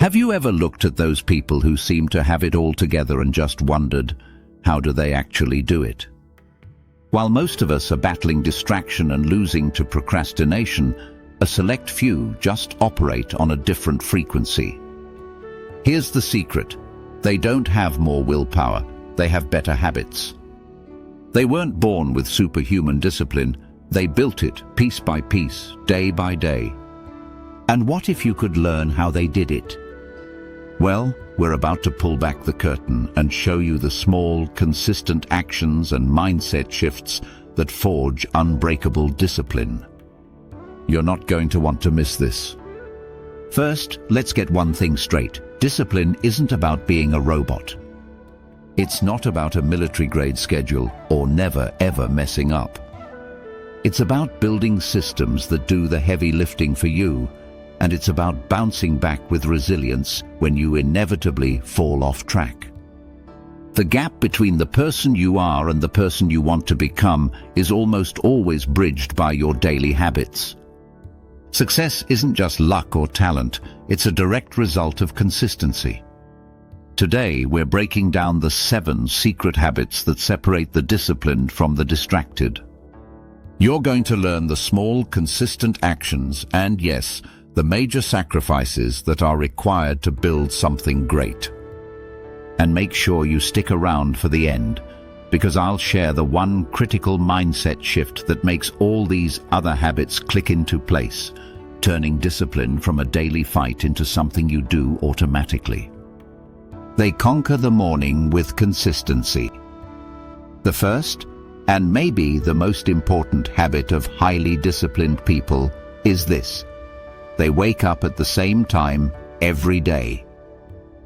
Have you ever looked at those people who seem to have it all together and just wondered, how do they actually do it? While most of us are battling distraction and losing to procrastination, a select few just operate on a different frequency. Here's the secret. They don't have more willpower, they have better habits. They weren't born with superhuman discipline, they built it piece by piece, day by day. And what if you could learn how they did it? Well, we're about to pull back the curtain and show you the small, consistent actions and mindset shifts that forge unbreakable discipline. You're not going to want to miss this. First, let's get one thing straight. Discipline isn't about being a robot. It's not about a military-grade schedule or never ever messing up. It's about building systems that do the heavy lifting for you, and it's about bouncing back with resilience when you inevitably fall off track. The gap between the person you are and the person you want to become is almost always bridged by your daily habits. Success isn't just luck or talent, it's a direct result of consistency. Today, we're breaking down the 7 secret habits that separate the disciplined from the distracted. You're going to learn the small, consistent actions and, yes, the major sacrifices that are required to build something great. And make sure you stick around for the end, because I'll share the one critical mindset shift that makes all these other habits click into place, turning discipline from a daily fight into something you do automatically. They conquer the morning with consistency. The first, and maybe the most important habit of highly disciplined people, is this. They wake up at the same time every day.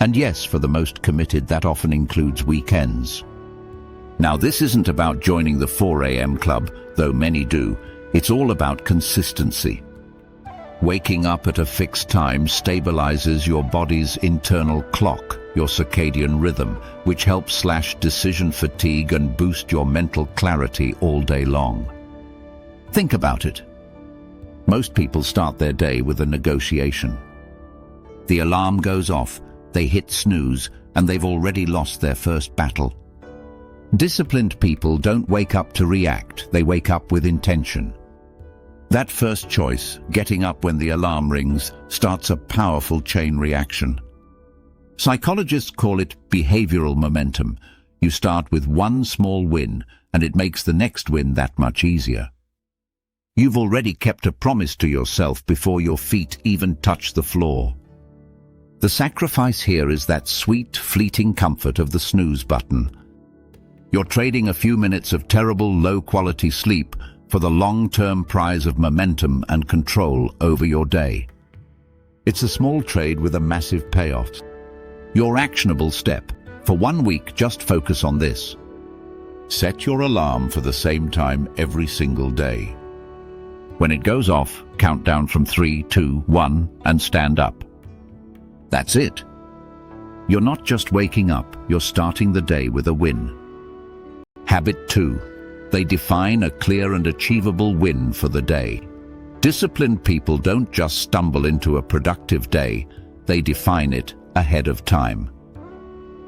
And yes, for the most committed, that often includes weekends. Now, this isn't about joining the 4 a.m. club, though many do. It's all about consistency. Waking up at a fixed time stabilizes your body's internal clock, your circadian rhythm, which helps slash decision fatigue and boost your mental clarity all day long. Think about it. Most people start their day with a negotiation. The alarm goes off, they hit snooze, and they've already lost their first battle. Disciplined people don't wake up to react, they wake up with intention. That first choice, getting up when the alarm rings, starts a powerful chain reaction. Psychologists call it behavioral momentum. You start with one small win, and it makes the next win that much easier. You've already kept a promise to yourself before your feet even touch the floor. The sacrifice here is that sweet, fleeting comfort of the snooze button. You're trading a few minutes of terrible, low-quality sleep for the long-term prize of momentum and control over your day. It's a small trade with a massive payoff. Your actionable step. For 1 week, just focus on this. Set your alarm for the same time every single day. When it goes off, count down from 3, 2, 1, and stand up. That's it. You're not just waking up, you're starting the day with a win. Habit 2. They define a clear and achievable win for the day. Disciplined people don't just stumble into a productive day, they define it ahead of time.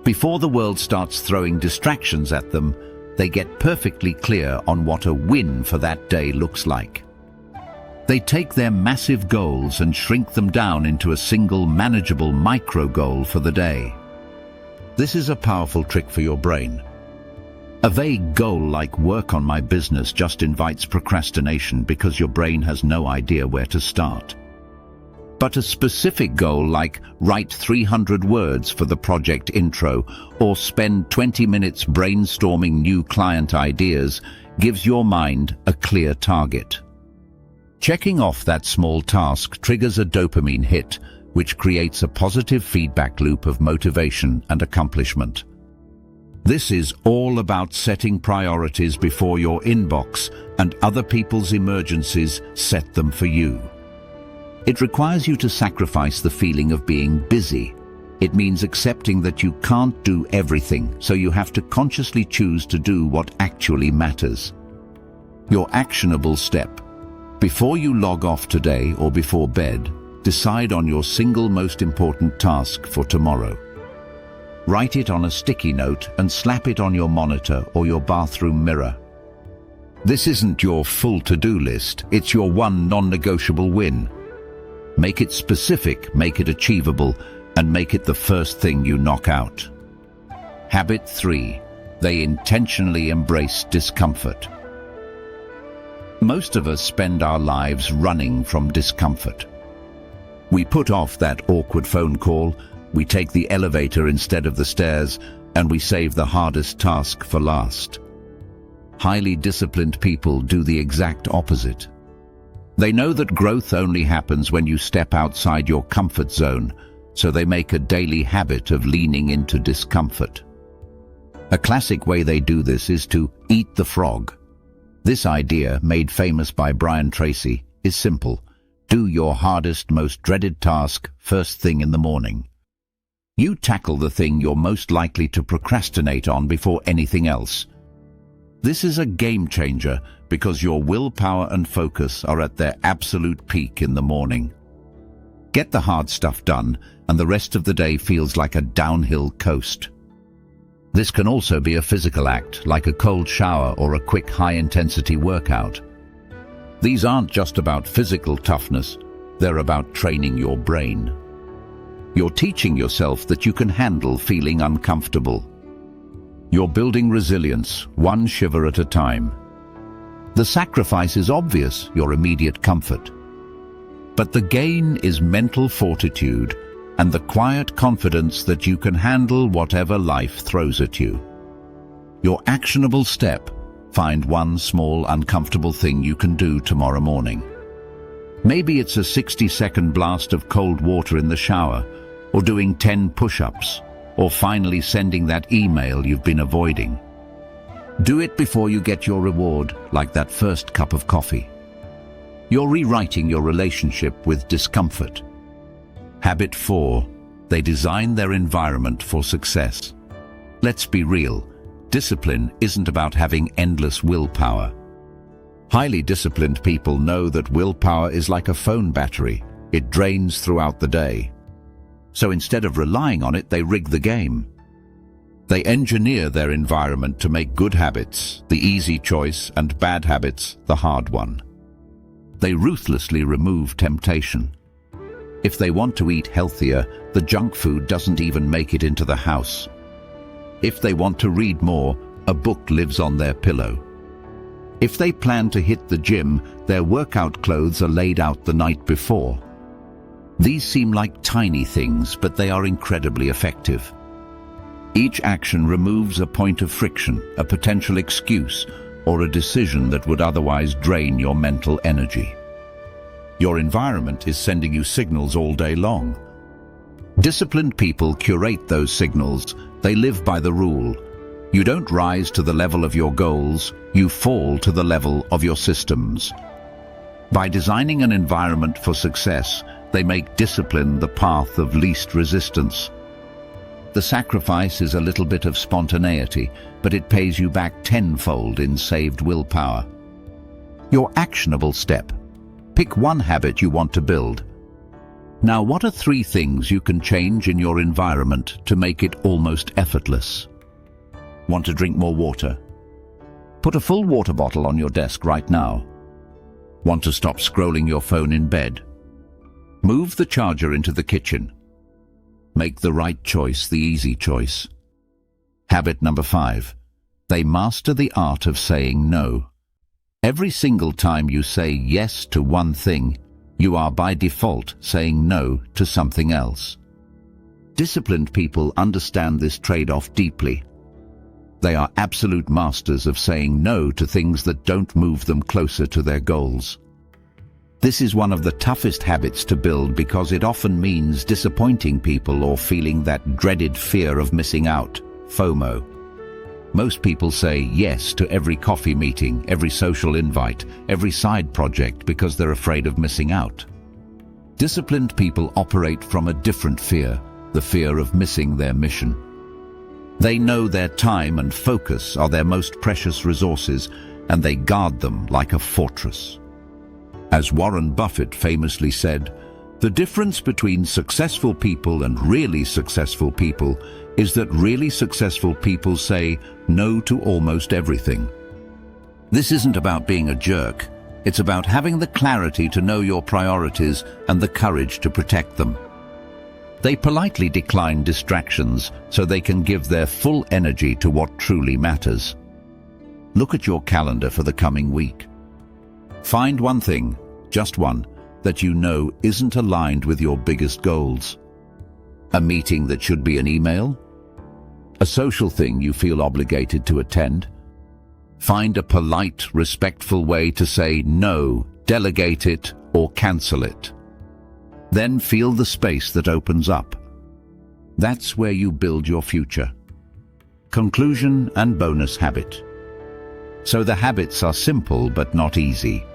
Before the world starts throwing distractions at them, they get perfectly clear on what a win for that day looks like. They take their massive goals and shrink them down into a single manageable micro goal for the day. This is a powerful trick for your brain. A vague goal like work on my business just invites procrastination because your brain has no idea where to start. But a specific goal like write 300 words for the project intro or spend 20 minutes brainstorming new client ideas gives your mind a clear target. Checking off that small task triggers a dopamine hit, which creates a positive feedback loop of motivation and accomplishment. This is all about setting priorities before your inbox and other people's emergencies set them for you. It requires you to sacrifice the feeling of being busy. It means accepting that you can't do everything, so you have to consciously choose to do what actually matters. Your actionable step. Before you log off today or before bed, decide on your single most important task for tomorrow. Write it on a sticky note and slap it on your monitor or your bathroom mirror. This isn't your full to-do list, it's your one non-negotiable win. Make it specific, make it achievable, and make it the first thing you knock out. Habit 3. They intentionally embrace discomfort. Most of us spend our lives running from discomfort. We put off that awkward phone call, we take the elevator instead of the stairs, and we save the hardest task for last. Highly disciplined people do the exact opposite. They know that growth only happens when you step outside your comfort zone, so they make a daily habit of leaning into discomfort. A classic way they do this is to eat the frog. This idea, made famous by Brian Tracy, is simple. Do your hardest, most dreaded task first thing in the morning. You tackle the thing you're most likely to procrastinate on before anything else. This is a game changer because your willpower and focus are at their absolute peak in the morning. Get the hard stuff done, and the rest of the day feels like a downhill coast. This can also be a physical act, like a cold shower or a quick high-intensity workout. These aren't just about physical toughness, they're about training your brain. You're teaching yourself that you can handle feeling uncomfortable. You're building resilience, one shiver at a time. The sacrifice is obvious, your immediate comfort. But the gain is mental fortitude and the quiet confidence that you can handle whatever life throws at you. Your actionable step: find one small, uncomfortable thing you can do tomorrow morning. Maybe it's a 60-second blast of cold water in the shower, or doing 10 push-ups, or finally sending that email you've been avoiding. Do it before you get your reward, like that first cup of coffee. You're rewriting your relationship with discomfort. Habit 4. They design their environment for success. Let's be real. Discipline isn't about having endless willpower. Highly disciplined people know that willpower is like a phone battery. It drains throughout the day. So instead of relying on it, they rig the game. They engineer their environment to make good habits the easy choice and bad habits the hard one. They ruthlessly remove temptation. If they want to eat healthier, the junk food doesn't even make it into the house. If they want to read more, a book lives on their pillow. If they plan to hit the gym, their workout clothes are laid out the night before. These seem like tiny things, but they are incredibly effective. Each action removes a point of friction, a potential excuse, or a decision that would otherwise drain your mental energy. Your environment is sending you signals all day long. Disciplined people curate those signals. They live by the rule. You don't rise to the level of your goals, you fall to the level of your systems. By designing an environment for success, they make discipline the path of least resistance. The sacrifice is a little bit of spontaneity, but it pays you back tenfold in saved willpower. Your actionable step. Pick one habit you want to build. Now, what are 3 things you can change in your environment to make it almost effortless? Want to drink more water? Put a full water bottle on your desk right now. Want to stop scrolling your phone in bed? Move the charger into the kitchen. Make the right choice the easy choice. Habit number 5. They master the art of saying no. Every single time you say yes to one thing, you are by default saying no to something else. Disciplined people understand this trade-off deeply. They are absolute masters of saying no to things that don't move them closer to their goals. This is one of the toughest habits to build because it often means disappointing people or feeling that dreaded fear of missing out, FOMO. Most people say yes to every coffee meeting, every social invite, every side project because they're afraid of missing out. Disciplined people operate from a different fear, the fear of missing their mission. They know their time and focus are their most precious resources, and they guard them like a fortress. As Warren Buffett famously said, The difference between successful people and really successful people is that really successful people say no to almost everything. This isn't about being a jerk. It's about having the clarity to know your priorities and the courage to protect them. They politely decline distractions so they can give their full energy to what truly matters. Look at your calendar for the coming week. Find one thing, just one, that you know isn't aligned with your biggest goals. A meeting that should be an email? A social thing you feel obligated to attend? Find a polite, respectful way to say no, delegate it, or cancel it. Then feel the space that opens up. That's where you build your future. Conclusion and bonus habit. So the habits are simple but not easy.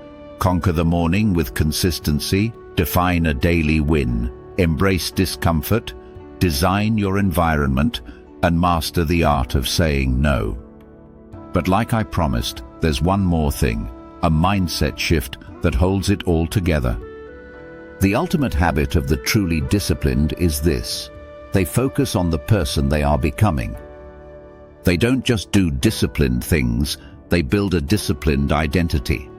Conquer the morning with consistency, define a daily win, embrace discomfort, design your environment, and master the art of saying no. But like I promised, there's one more thing, a mindset shift that holds it all together. The ultimate habit of the truly disciplined is this: they focus on the person they are becoming. They don't just do disciplined things, they build a disciplined identity.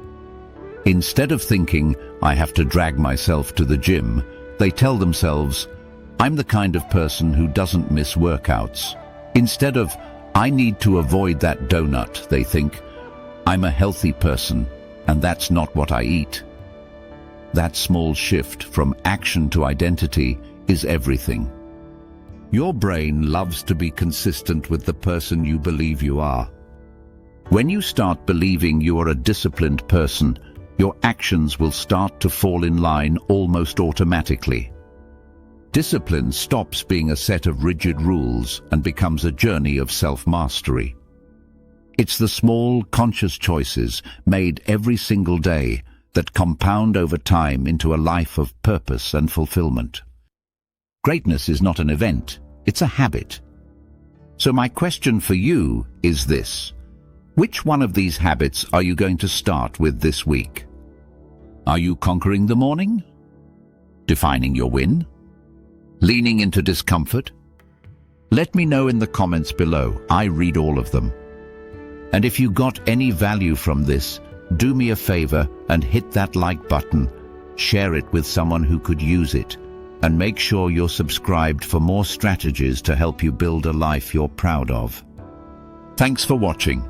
Instead of thinking, I have to drag myself to the gym, they tell themselves, I'm the kind of person who doesn't miss workouts. Instead of, I need to avoid that donut, they think, I'm a healthy person, and that's not what I eat. That small shift from action to identity is everything. Your brain loves to be consistent with the person you believe you are. When you start believing you are a disciplined person, your actions will start to fall in line almost automatically. Discipline stops being a set of rigid rules and becomes a journey of self-mastery. It's the small, conscious choices made every single day that compound over time into a life of purpose and fulfillment. Greatness is not an event, it's a habit. So my question for you is this: which one of these habits are you going to start with this week? Are you conquering the morning? Defining your win? Leaning into discomfort? Let me know in the comments below. I read all of them. And if you got any value from this, do me a favor and hit that like button, share it with someone who could use it, and make sure you're subscribed for more strategies to help you build a life you're proud of. Thanks for watching.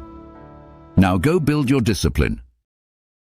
Now go build your discipline.